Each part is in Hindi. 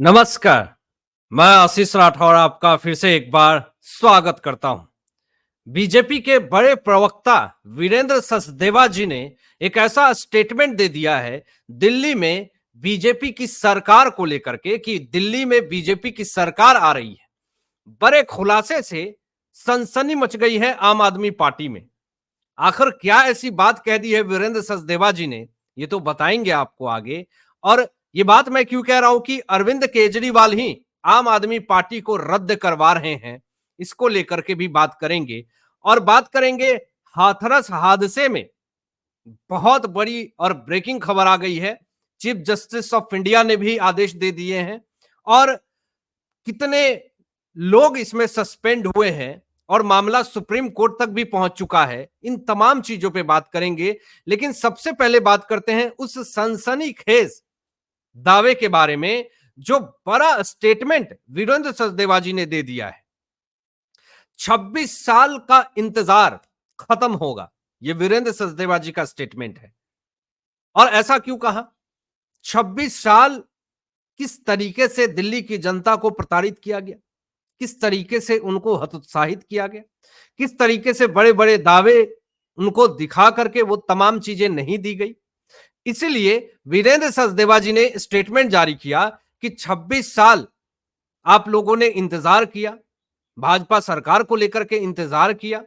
नमस्कार। मैं आशीष राठौर आपका फिर से एक बार स्वागत करता हूं। बीजेपी के बड़े प्रवक्ता वीरेंद्र सचदेवा जी ने एक ऐसा स्टेटमेंट दे दिया है दिल्ली में बीजेपी की सरकार को लेकर के कि दिल्ली में बीजेपी की सरकार आ रही है। बड़े खुलासे से सनसनी मच गई है आम आदमी पार्टी में। आखिर क्या ऐसी बात कह दी है वीरेंद्र सचदेवा जी ने, ये तो बताएंगे आपको आगे। और ये बात मैं क्यों कह रहा हूं कि अरविंद केजरीवाल ही आम आदमी पार्टी को रद्द करवा रहे हैं, इसको लेकर के भी बात करेंगे। और बात करेंगे हाथरस हादसे में बहुत बड़ी और ब्रेकिंग खबर आ गई है। चीफ जस्टिस ऑफ इंडिया ने भी आदेश दे दिए हैं और कितने लोग इसमें सस्पेंड हुए हैं और मामला सुप्रीम कोर्ट तक भी पहुंच चुका है। इन तमाम चीजों पे बात करेंगे, लेकिन सबसे पहले बात करते हैं उस सनसनीखेज दावे के बारे में जो बड़ा स्टेटमेंट वीरेंद्र सचदेवा जी ने दे दिया है। 26 साल का इंतजार खत्म होगा, यह वीरेंद्र सचदेवा जी का स्टेटमेंट है। और ऐसा क्यों कहा? 26 साल किस तरीके से दिल्ली की जनता को प्रताड़ित किया गया, किस तरीके से उनको हतोत्साहित किया गया, किस तरीके से बड़े बड़े दावे उनको दिखा करके वो तमाम चीजें नहीं दी गई। इसलिए वीरेंद्र सचदेवा जी ने स्टेटमेंट जारी किया कि 26 साल आप लोगों ने इंतजार किया, भाजपा सरकार को लेकर के इंतजार किया,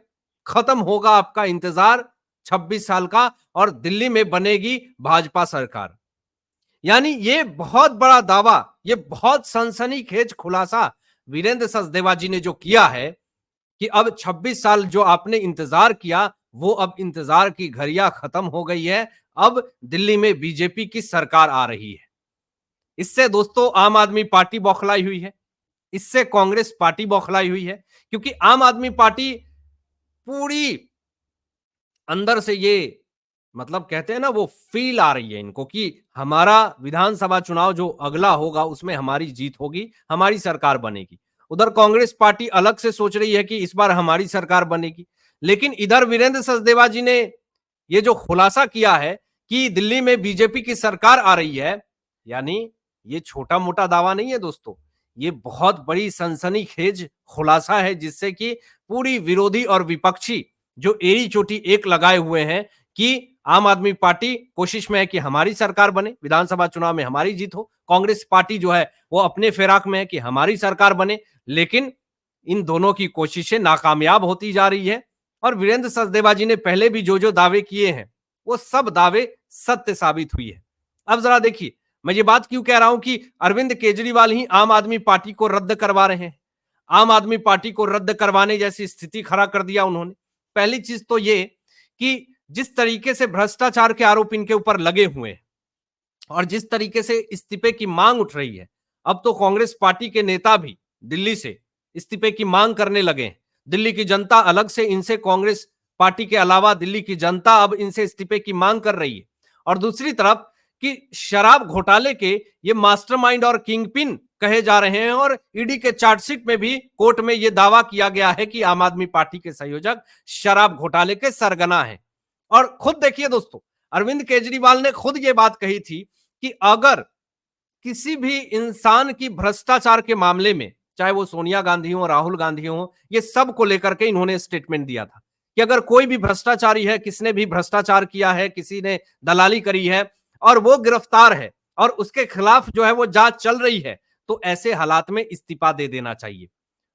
खत्म होगा आपका इंतजार 26 साल का और दिल्ली में बनेगी भाजपा सरकार। यानी ये बहुत बड़ा दावा, ये बहुत सनसनीखेज खुलासा वीरेंद्र सचदेवा जी ने जो किया है कि अब 26 साल जो आपने इंतजार किया वो अब इंतजार की घड़ियां खत्म हो गई है, अब दिल्ली में बीजेपी की सरकार आ रही है। इससे दोस्तों आम आदमी पार्टी बौखलाई हुई है, इससे कांग्रेस पार्टी बौखलाई हुई है, क्योंकि आम आदमी पार्टी पूरी अंदर से ये मतलब कहते हैं ना वो फील आ रही है इनको कि हमारा विधानसभा चुनाव जो अगला होगा उसमें हमारी जीत होगी, हमारी सरकार बनेगी। उधर कांग्रेस पार्टी अलग से सोच रही है कि इस बार हमारी सरकार बनेगी। लेकिन इधर वीरेंद्र सचदेवा जी ने ये जो खुलासा किया है कि दिल्ली में बीजेपी की सरकार आ रही है, यानी ये छोटा मोटा दावा नहीं है दोस्तों, ये बहुत बड़ी सनसनीखेज खुलासा है जिससे कि पूरी विरोधी और विपक्षी जो एड़ी चोटी एक लगाए हुए हैं कि आम आदमी पार्टी कोशिश में है कि हमारी सरकार बने, विधानसभा चुनाव में हमारी जीत हो। कांग्रेस पार्टी जो है वो अपने फिराक में है कि हमारी सरकार बने, लेकिन इन दोनों की कोशिशें नाकामयाब होती जा रही है। और वीरेंद्र सचदेवा जी ने पहले भी जो जो दावे किए हैं वो सब दावे सत्य साबित हुई है। अब जरा देखिए, मैं ये बात क्यों कह रहा हूं कि अरविंद केजरीवाल ही आम आदमी पार्टी को रद्द करवा रहे हैं। आम आदमी पार्टी को रद्द करवाने जैसी स्थिति खड़ा कर दिया उन्होंने। पहली चीज तो ये कि जिस तरीके से भ्रष्टाचार के आरोप इनके ऊपर लगे हुए हैं और जिस तरीके से इस्तीफे की मांग उठ रही है, अब तो कांग्रेस पार्टी के नेता भी दिल्ली से इस्तीफे की मांग करने लगे हैं। दिल्ली की जनता अलग से इनसे, कांग्रेस पार्टी के अलावा दिल्ली की जनता अब इनसे इस्तीफे की मांग कर रही है। और दूसरी तरफ कि शराब घोटाले के ये मास्टरमाइंड और किंगपिन कहे जा रहे हैं और ईडी के चार्जशीट में भी कोर्ट में यह दावा किया गया है कि आम आदमी पार्टी के संयोजक शराब घोटाले के सरगना हैं। और खुद देखिए दोस्तों, अरविंद केजरीवाल ने खुद ये बात कही थी कि अगर किसी भी इंसान की भ्रष्टाचार के मामले में, चाहे वो सोनिया गांधी हो, राहुल गांधी हो, ये सब को लेकर के इन्होंने स्टेटमेंट दिया था कि अगर कोई भी भ्रष्टाचारी है, किसने भी भ्रष्टाचार किया है, किसी ने दलाली करी है और वो गिरफ्तार है और उसके खिलाफ जो है वो जांच चल रही है, तो ऐसे हालात में इस्तीफा दे देना चाहिए।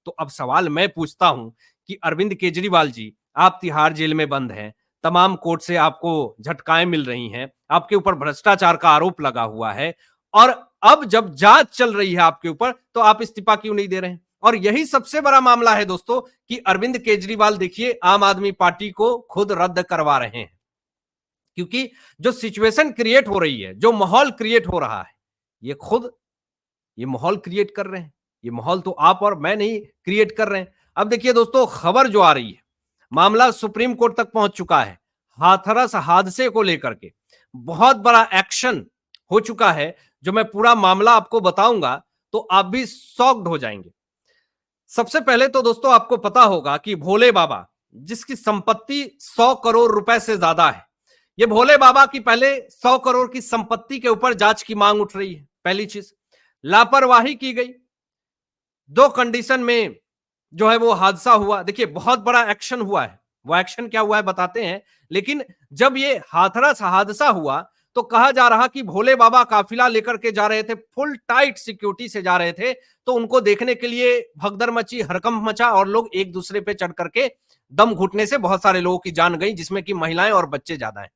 तो अब सवाल मैं पूछता हूं कि अरविंद केजरीवाल जी, आप तिहाड़ जेल में बंद हैं, तमाम कोर्ट से आपको झटकाएं मिल रही हैं, आपके ऊपर भ्रष्टाचार का आरोप लगा हुआ है और अब जब जांच चल रही है आपके ऊपर, तो आप इस्तीफा क्यों नहीं दे रहे हैं? और यही सबसे बड़ा मामला है दोस्तों कि अरविंद केजरीवाल देखिए आम आदमी पार्टी को खुद रद्द करवा रहे हैं, क्योंकि जो सिचुएशन क्रिएट हो रही है, जो माहौल क्रिएट हो रहा है, ये खुद ये माहौल क्रिएट कर रहे हैं। ये माहौल तो आप और मैं नहीं क्रिएट कर रहे हैं। अब देखिए दोस्तों, खबर जो आ रही है, मामला सुप्रीम कोर्ट तक पहुंच चुका है। हाथरस हादसे को लेकर के बहुत बड़ा एक्शन हो चुका है। जो मैं पूरा मामला आपको बताऊंगा तो आप भी शॉक्ड हो जाएंगे। सबसे पहले तो दोस्तों आपको पता होगा कि भोले बाबा, जिसकी संपत्ति 100 करोड़ रुपए से ज्यादा है, ये भोले बाबा की पहले 100 करोड़ की संपत्ति के ऊपर जांच की मांग उठ रही है, पहली चीज। लापरवाही की गई। दो कंडीशन में जो है वो हादसा हुआ। देखिए बहुत बड़ा एक्शन हुआ है, वो एक्शन क्या हुआ है बताते हैं। लेकिन जब ये हाथरस हादसा हुआ तो कहा जा रहा कि भोले बाबा काफिला लेकर के जा रहे थे, फुल टाइट सिक्योरिटी से जा रहे थे, तो उनको देखने के लिए भगदड़ मची, हड़कंप मचा और लोग एक दूसरे पे चढ़ करके दम घुटने से बहुत सारे लोगों की जान गई, जिसमें कि महिलाएं और बच्चे ज्यादा हैं।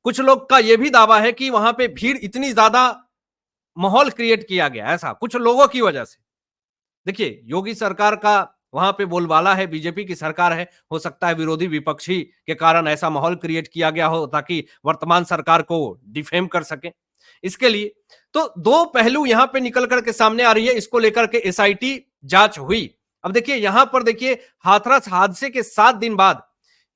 कुछ लोग का यह भी दावा है कि वहां पे भीड़ इतनी ज्यादा माहौल क्रिएट किया गया, ऐसा कुछ लोगों की वजह से। देखिए योगी सरकार का वहां पे बोलबाला है, बीजेपी की सरकार है, हो सकता है विरोधी विपक्षी के कारण ऐसा माहौल क्रिएट किया गया हो ताकि वर्तमान सरकार को डिफेम कर सके। इसके लिए तो दो पहलू यहां पे निकल करके सामने आ रही है, इसको लेकर के एसआईटी जांच हुई। अब देखिए यहां पर देखिए हाथरस हादसे के 7 दिन बाद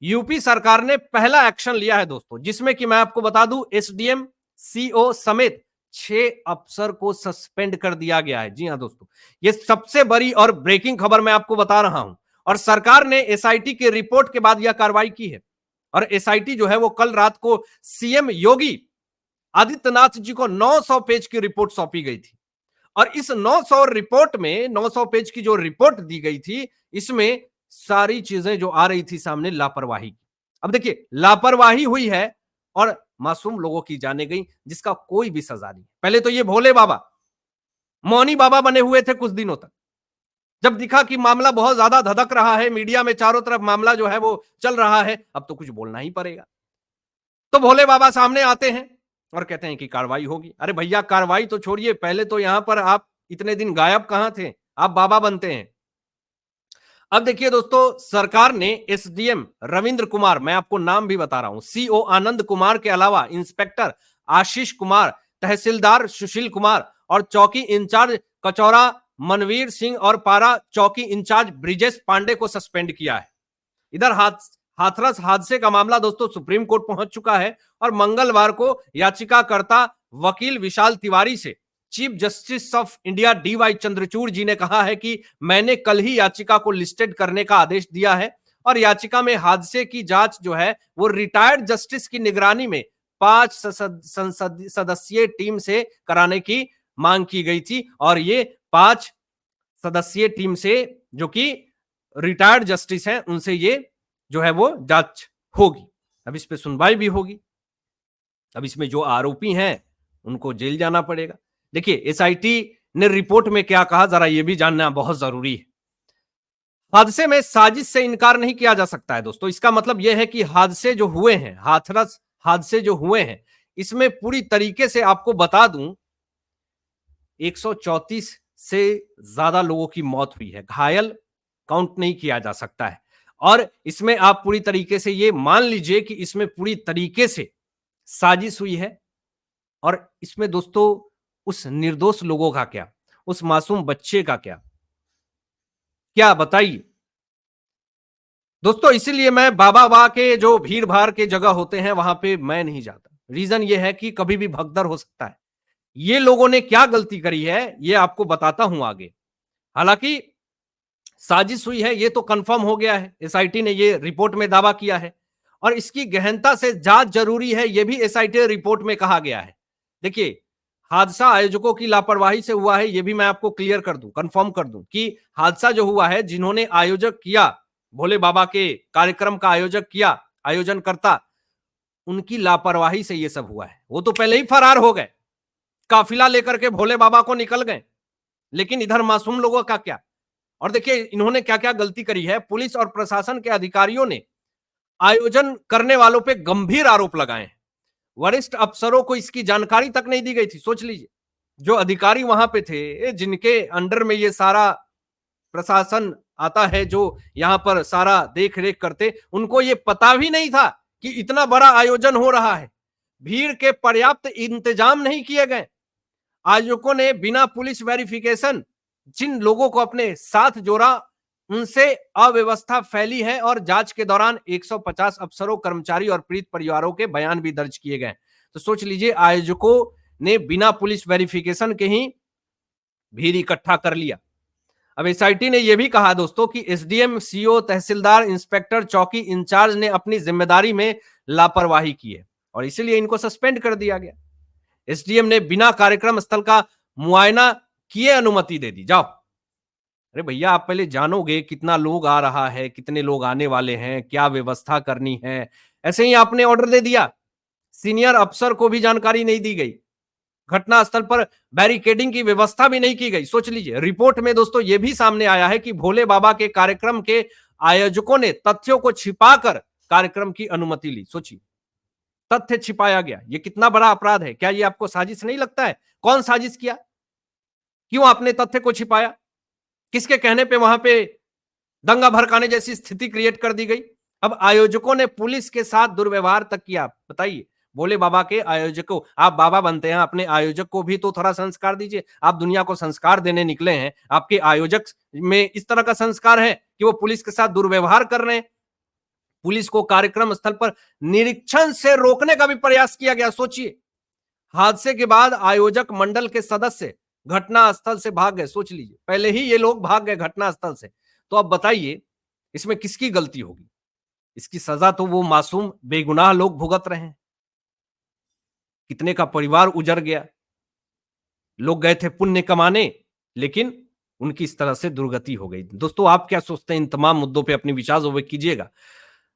यूपी सरकार ने पहला एक्शन लिया है दोस्तों, जिसमें कि मैं आपको बता दूं एसडीएम, सीओ समेत 6 अफसर को सस्पेंड कर दिया गया है। जी हां दोस्तों, ये सबसे बड़ी और ब्रेकिंग खबर मैं आपको बता रहा हूं। और सरकार ने एसआईटी की रिपोर्ट के बाद यह कार्रवाई की है। और एसआईटी जो है वो कल रात को सीएम योगी आदित्यनाथ जी को 900 पेज की रिपोर्ट सौंपी गई थी। और इस 900 रिपोर्ट में 900 पेज की जो रिपोर्ट दी गई थी, इसमें सारी चीजें जो आ रही थी सामने लापरवाही की। अब देखिए लापरवाही हुई है और मासूम लोगों की जाने गई, जिसका कोई भी सजा नहीं। पहले तो ये भोले बाबा मौनी बाबा बने हुए थे कुछ दिनों तक, जब दिखा कि मामला बहुत ज्यादा धधक रहा है, मीडिया में चारों तरफ मामला जो है वो चल रहा है, अब तो कुछ बोलना ही पड़ेगा। तो भोले बाबा सामने आते हैं और कहते हैं कि कार्रवाई होगी। अरे भैया कार्रवाई तो छोड़िए, पहले तो यहां पर आप इतने दिन गायब कहां थे, आप बाबा बनते हैं। अब देखिए दोस्तों, सरकार ने एसडीएम रविंद्र कुमार, मैं आपको नाम भी बता रहा हूं, सीओ आनंद कुमार के अलावा इंस्पेक्टर आशीष कुमार, तहसीलदार सुशील कुमार और चौकी इंचार्ज कचौरा मनवीर सिंह और पारा चौकी इंचार्ज ब्रिजेश पांडे को सस्पेंड किया है। इधर हाथरस हादसे का मामला दोस्तों सुप्रीम कोर्ट पहुंच चुका है और मंगलवार को याचिकाकर्ता वकील विशाल तिवारी से chief justice of India D Y Chandrachud ji ने कहा है कि मैंने कल ही याचिका को लिस्टेड करने का आदेश दिया है और याचिका में हादसे की जांच जो है वो रिटायर्ड जस्टिस की निगरानी में 5 सदस्यीय टीम से कराने की मांग की गई थी। और ये 5 सदस्यीय टीम से जो कि रिटायर्ड जस्टिस हैं उनसे ये जो है वो जांच होगी। अब इस पे सुनवाई भी होगी। अब इसमें जो आरोपी हैं उनको जेल जाना पड़ेगा। देखिए एसआईटी ने रिपोर्ट में क्या कहा, जरा ये भी जानना बहुत जरूरी है। हादसे में साजिश से इनकार नहीं किया जा सकता है दोस्तों। इसका मतलब यह है कि हादसे जो हुए हैं, हाथरस हादसे जो हुए हैं, इसमें पूरी तरीके से आपको बता दूं 134 से ज्यादा लोगों की मौत हुई है, घायल काउंट नहीं किया जा सकता है। और इसमें आप पूरी तरीके से ये मान लीजिए कि इसमें पूरी तरीके से साजिश हुई है। और इसमें दोस्तों उस निर्दोष लोगों का क्या, उस मासूम बच्चे का क्या बताइए दोस्तों। इसीलिए मैं बाबा के जो भीड़ भाड़ के जगह होते हैं वहां पे मैं नहीं जाता। रीजन ये है कि कभी भी भगदड़ हो सकता है। ये लोगों ने क्या गलती करी है ये आपको बताता हूं आगे। हालांकि साजिश हुई है ये तो कंफर्म हो गया है, एसआईटी ने ये रिपोर्ट में दावा किया है और इसकी गहनता से जांच जरूरी है, ये भी एसआईटी रिपोर्ट में कहा गया है। देखिए हादसा आयोजकों की लापरवाही से हुआ है, ये भी मैं आपको क्लियर कर दूं, कंफर्म कर दूं कि हादसा जो हुआ है, जिन्होंने आयोजक किया, भोले बाबा के कार्यक्रम का आयोजक किया, आयोजनकर्ता, उनकी लापरवाही से ये सब हुआ है। वो तो पहले ही फरार हो गए, काफिला लेकर के भोले बाबा को निकल गए, लेकिन इधर मासूम लोगों का क्या। और देखिए इन्होंने क्या क्या गलती करी है। पुलिस और प्रशासन के अधिकारियों ने आयोजन करने वालों पे गंभीर आरोप लगाए हैं। वरिष्ठ अफसरों को इसकी जानकारी तक नहीं दी गई थी। सोच लीजिए जो अधिकारी वहां पे थे, जिनके अंडर में ये सारा प्रशासन आता है, जो यहां पर सारा देख रेख करते, उनको ये पता भी नहीं था कि इतना बड़ा आयोजन हो रहा है। भीड़ के पर्याप्त इंतजाम नहीं किए गए। आयोजकों ने बिना पुलिस वेरिफिकेशन जिन लोगों को अपने साथ जोड़ा, उनसे अव्यवस्था फैली है और जांच के दौरान 150 अफसरों, कर्मचारी और पीड़ित परिवारों के बयान भी दर्ज किए गए। तो सोच लीजिए आयोजकों ने बिना पुलिस वेरिफिकेशन के ही भीड़ इकट्ठा कर लिया। अब एसआईटी ने यह भी कहा दोस्तों कि एसडीएम, सीओ, तहसीलदार, इंस्पेक्टर, चौकी इंचार्ज ने अपनी जिम्मेदारी में लापरवाही की है और इसीलिए इनको सस्पेंड कर दिया गया। एसडीएम ने बिना कार्यक्रम स्थल का मुआयना किए अनुमति दे दी, जाओ। अरे भैया, आप पहले जानोगे कितना लोग आ रहा है, कितने लोग आने वाले हैं, क्या व्यवस्था करनी है। ऐसे ही आपने ऑर्डर दे दिया, सीनियर अफसर को भी जानकारी नहीं दी गई, घटनास्थल पर बैरिकेडिंग की व्यवस्था भी नहीं की गई। सोच लीजिए, रिपोर्ट में दोस्तों यह भी सामने आया है कि भोले बाबा के कार्यक्रम के आयोजकों ने तथ्यों को छिपाकर कार्यक्रम की अनुमति ली। सोचिए, तथ्य छिपाया गया, यह कितना बड़ा अपराध है। क्या यह आपको साजिश नहीं लगता है? कौन साजिश किया? क्यों आपने तथ्य को छिपाया? किसके कहने पे वहां पे दंगा भड़काने जैसी स्थिति क्रिएट कर दी गई? अब आयोजकों ने पुलिस के साथ दुर्व्यवहार तक किया। बताइए, भोले बाबा के आयोजकों, आप बाबा बनते हैं, अपने आयोजक को भी तो थोड़ा संस्कार दीजिए। आप दुनिया को संस्कार देने निकले हैं, आपके आयोजक में इस तरह का संस्कार है कि वो पुलिस के साथ दुर्व्यवहार कर रहे हैं। पुलिस को कार्यक्रम स्थल पर निरीक्षण से रोकने का भी प्रयास किया गया। सोचिए, हादसे के बाद आयोजक मंडल के सदस्य घटनास्थल से भाग गए। सोच लीजिए, पहले ही ये लोग भाग गए घटनास्थल से, तो अब बताइए इसमें किसकी गलती होगी? इसकी सजा तो वो मासूम बेगुनाह लोग भुगत रहे हैं। कितने का परिवार उजड़ गया। लोग गए थे पुण्य कमाने, लेकिन उनकी इस तरह से दुर्गति हो गई। दोस्तों, आप क्या सोचते हैं? इन तमाम मुद्दों पे अपने विचार व्यक्त कीजिएगा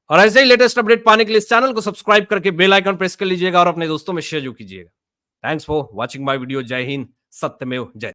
और ऐसे ही लेटेस्ट अपडेट पाने के लिए इस चैनल को सब्सक्राइब करके बेल आइकन प्रेस कर लीजिएगा और अपने दोस्तों में शेयर जो कीजिएगा। Thanks for watching my video. जय हिंद, सत्यमेव जयते।